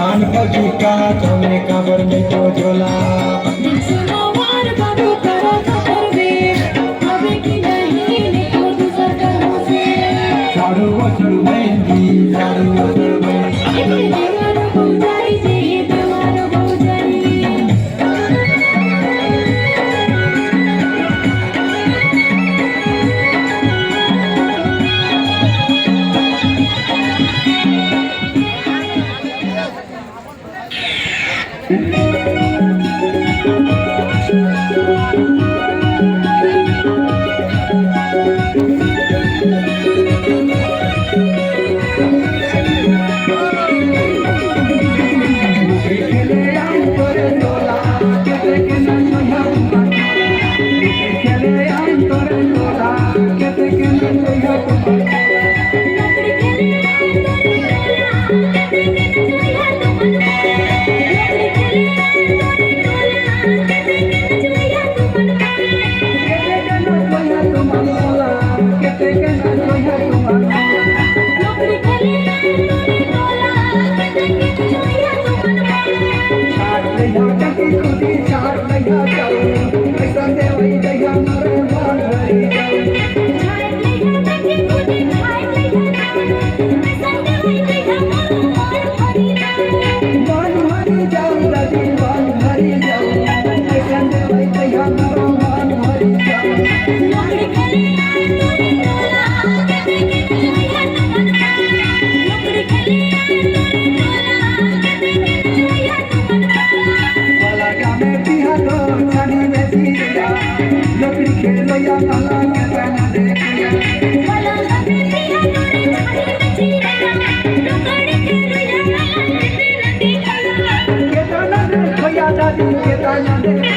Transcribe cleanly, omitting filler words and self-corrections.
धान भौजी का तोने काबर में तो झोला हमार बाबू करो खबर में अबे की नहीं निकलो दूसर करो से झाड़ू वझड़ मेहंदी झाड़ू वझड़ मेहंदी देवारो बहुजारी जे देवारो बहुजारी Kita